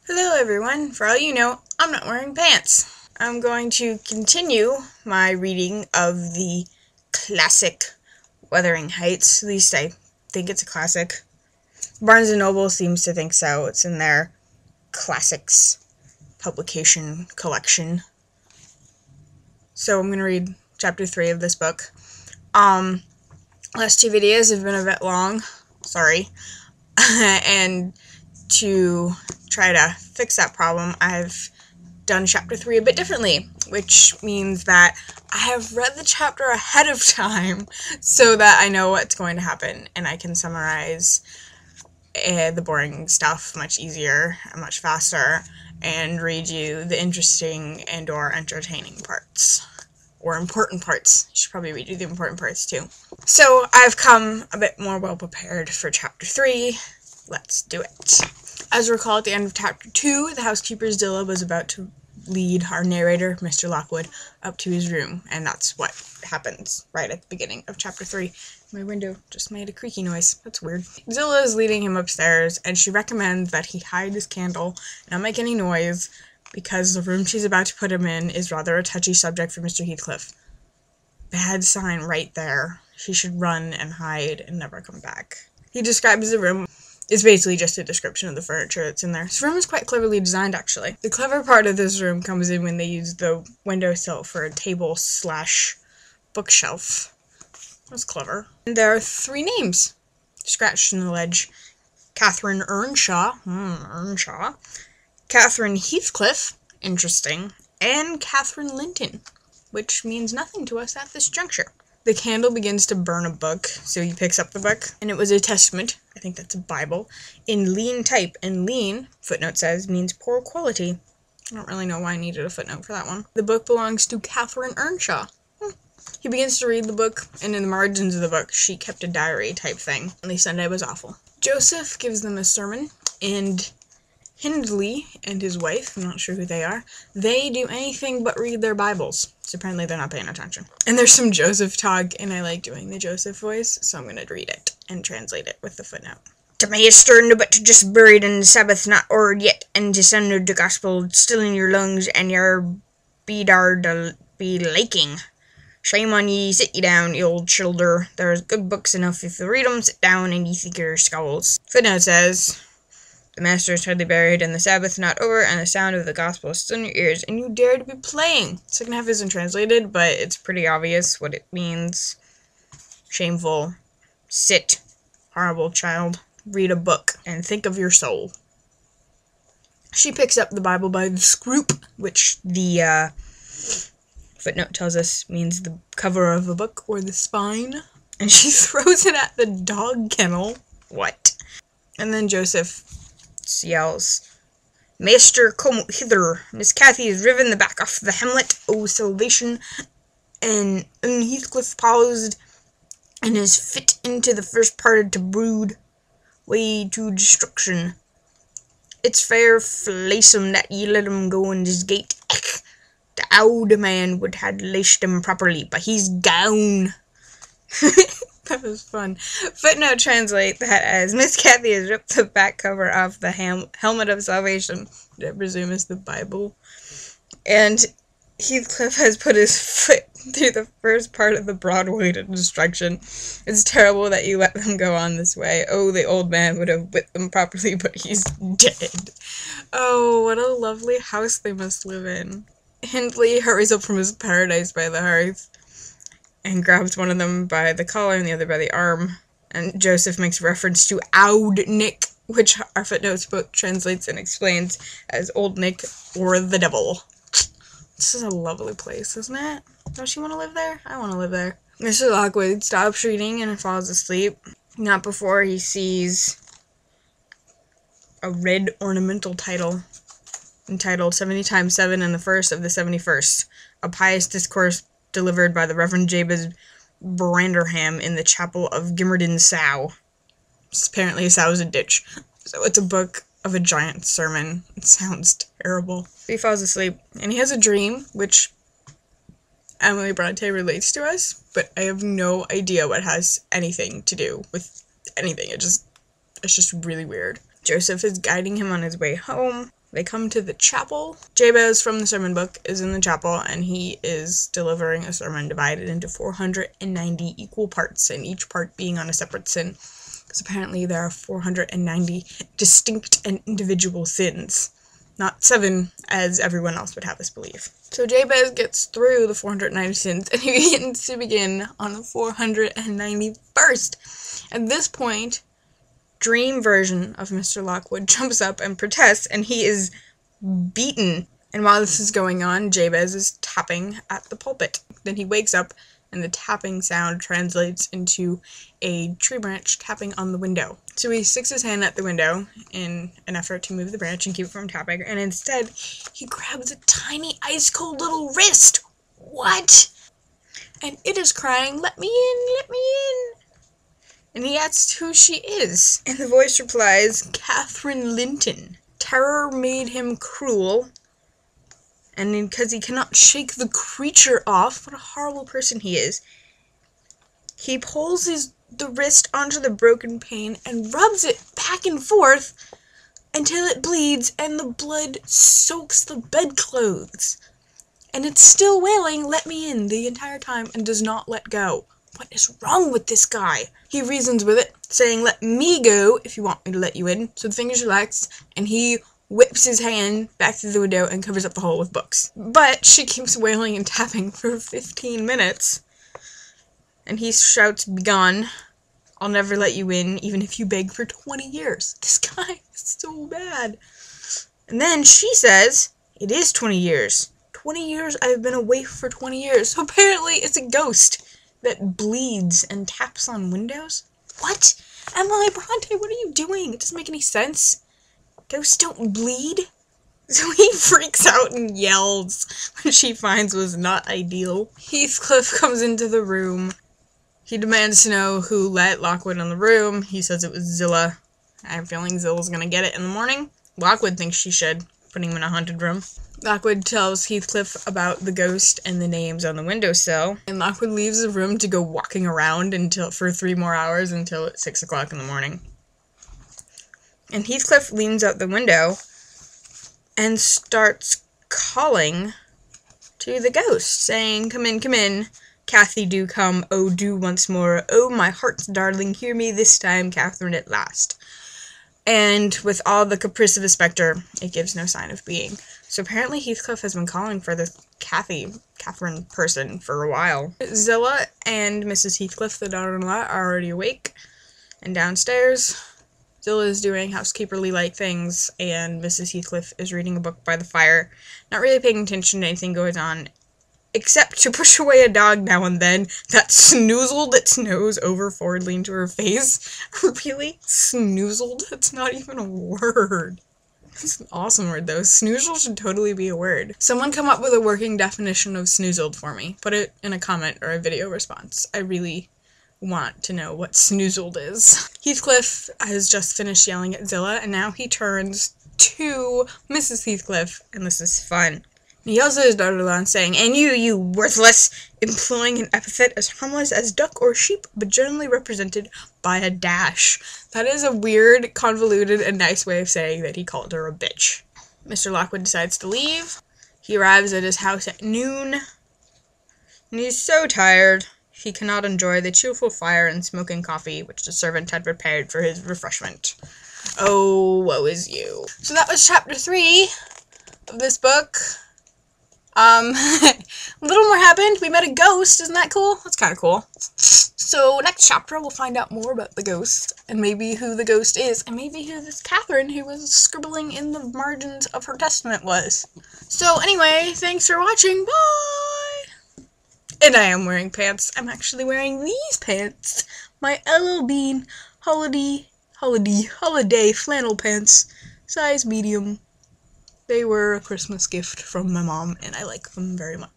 Hello everyone, for all you know, I'm not wearing pants. I'm going to continue my reading of the classic Wuthering Heights. At least I think it's a classic. Barnes & Noble seems to think so. It's in their classics publication collection. So I'm going to read chapter 3 of this book. Last two videos have been a bit long. Sorry. And to try to fix that problem, I've done chapter 3 a bit differently, which means that I have read the chapter ahead of time so that I know what's going to happen and I can summarize the boring stuff much easier and much faster and read you the interesting and or entertaining parts. Or important parts. I should probably read you the important parts too. So I've come a bit more well prepared for chapter 3. Let's do it. As recall, at the end of chapter 2, the housekeeper's Zilla was about to lead our narrator, Mr. Lockwood, up to his room, and that's what happens right at the beginning of chapter 3. My window just made a creaky noise. That's weird. Zilla is leading him upstairs, and she recommends that he hide his candle and not make any noise, because the room she's about to put him in is rather a touchy subject for Mr. Heathcliff. Bad sign right there. He should run and hide and never come back. He describes the room. It's basically just a description of the furniture that's in there. This room is quite cleverly designed, actually. The clever part of this room comes in when they use the windowsill for a table/bookshelf. That's clever. And there are 3 names scratched in the ledge. Catherine Earnshaw. Earnshaw. Catherine Heathcliff, interesting, and Catherine Linton, which means nothing to us at this juncture. The candle begins to burn a book, so he picks up the book, and it was a testament, I think that's a Bible, in lean type, and lean, footnote says, means poor quality. I don't really know why I needed a footnote for that one. The book belongs to Catherine Earnshaw. He begins to read the book, and in the margins of the book, she kept a diary type thing. Only Sunday was awful. Joseph gives them a sermon, and Hindley and his wife, I'm not sure who they are, they do anything but read their Bibles. So apparently they're not paying attention. And there's some Joseph talk, and I like doing the Joseph voice, so I'm going to read it and translate it with the footnote. To me is stirring but to just buried in the Sabbath not o'er yet, and to send the gospel still in your lungs, and your bedard be laking. Shame on ye, sit ye down, ye old childer. There's good books enough if you read 'em, sit down, and ye think your skulls. Footnote says, the master is hardly buried, and the Sabbath not over, and the sound of the gospel is still in your ears, and you dare to be playing. The second half isn't translated, but it's pretty obvious what it means. Shameful. Sit. Horrible child. Read a book, and think of your soul. She picks up the Bible by the scroop, which the footnote tells us means the cover of a book, or the spine, and she throws it at the dog kennel. What? And then Joseph yells, Master, come hither. Miss Cathy has riven the back off the Hamlet, O salvation. And Heathcliff paused, and is fit into the first part to brood, way to destruction. It's fair flaysome that ye let him go in his gate. Ech, the old man would have laced him properly, but he's gone. That was fun. Footnote translate that as Miss Cathy has ripped the back cover off the helmet of salvation, which I presume is the Bible, and Heathcliff has put his foot through the first part of the broad way to destruction. It's terrible that you let them go on this way. Oh, the old man would have whipped them properly, but he's dead. Oh, what a lovely house they must live in. Hindley hurries up from his paradise by the hearth and grabs one of them by the collar and the other by the arm. And Joseph makes reference to Oud Nick, which our footnotes book translates and explains as Old Nick or the devil. This is a lovely place, isn't it? Don't you want to live there? I want to live there. Mr. Lockwood stops reading and falls asleep. Not before he sees a red ornamental title entitled 70 times 7 and the first of the 71st, a pious discourse delivered by the Reverend Jabez Branderham in the chapel of Gimmerden Sow. Apparently a sow is a ditch. So it's a book of a giant sermon. It sounds terrible. He falls asleep, and he has a dream, which Emily Bronte relates to us, but I have no idea what has anything to do with anything. It's just really weird. Joseph is guiding him on his way home They come to the chapel. Jabez from the sermon book is in the chapel, and he is delivering a sermon divided into 490 equal parts, and each part being on a separate sin, because apparently there are 490 distinct and individual sins, not 7, as everyone else would have us believe. So Jabez gets through the 490 sins, and he begins to begin on the 491st. At this point, dream version of Mr. Lockwood jumps up and protests, and he is beaten. And while this is going on, Jabez is tapping at the pulpit. Then he wakes up, and the tapping sound translates into a tree branch tapping on the window. So he sticks his hand at the window in an effort to move the branch and keep it from tapping, and instead, he grabs a tiny ice-cold little wrist. What? And it is crying, "Let me in, let me in." And he asks who she is. And the voice replies, "Catherine Linton. Terror made him cruel. And because he cannot shake the creature off, what a horrible person he is, he pulls the wrist onto the broken pane and rubs it back and forth until it bleeds and the blood soaks the bedclothes. And it's still wailing, 'Let me in,' the entire time and does not let go. What is wrong with this guy? He reasons with it, saying, 'Let me go if you want me to let you in.' So the fingers relax, and he whips his hand back through the window and covers up the hole with books. But she keeps wailing and tapping for 15 minutes. And he shouts, 'Begone. I'll never let you in, even if you beg for 20 years. This guy is so bad. And then she says, 'It is 20 years. 20 years, I've been away for 20 years. So apparently it's a ghost that bleeds and taps on windows. What? Emily Bronte, what are you doing? It doesn't make any sense. Ghosts don't bleed. So he freaks out and yells when she finds was not ideal. Heathcliff comes into the room. He demands to know who let Lockwood in the room. He says it was Zillah. I have a feeling Zilla's gonna get it in the morning. Lockwood thinks she should, putting him in a haunted room. Lockwood tells Heathcliff about the ghost and the names on the windowsill, and Lockwood leaves the room to go walking around for 3 more hours until it's 6 o'clock in the morning. And Heathcliff leans out the window and starts calling to the ghost, saying, "Come in, Cathy, do come, oh, do once more, oh, my heart's darling, hear me this time, Catherine, at last." And with all the caprice of a spectre, it gives no sign of being. So apparently Heathcliff has been calling for this Catherine person for a while. Zillah and Mrs. Heathcliff, the daughter-in-law, are already awake and downstairs. Zillah is doing housekeeperly-like things, and Mrs. Heathcliff is reading a book by the fire, not really paying attention to anything going on, except to push away a dog now and then that snoozled its nose over forwardly into her face. Really? Snoozled? That's not even a word. It's an awesome word, though. Snoozled should totally be a word. Someone come up with a working definition of snoozled for me. Put it in a comment or a video response. I really want to know what snoozled is. Heathcliff has just finished yelling at Zillah, and now he turns to Mrs. Heathcliff, and this is fun. He yells at his daughter-in-law, saying, "And you worthless," employing an epithet as harmless as duck or sheep, but generally represented by a dash. That is a weird, convoluted, and nice way of saying that he called her a bitch. Mr. Lockwood decides to leave. He arrives at his house at noon, and he's so tired he cannot enjoy the cheerful fire and smoking coffee which the servant had prepared for his refreshment. Oh, woe is you. So that was chapter 3 of this book. A little more happened. We met a ghost. Isn't that cool? That's kind of cool. So next chapter we'll find out more about the ghost, and maybe who the ghost is, and maybe who this Catherine who was scribbling in the margins of her testament was. So anyway, thanks for watching. Bye! And I am wearing pants. I'm actually wearing these pants. My LL Bean holiday flannel pants. Size medium. They were a Christmas gift from my mom, and I like them very much.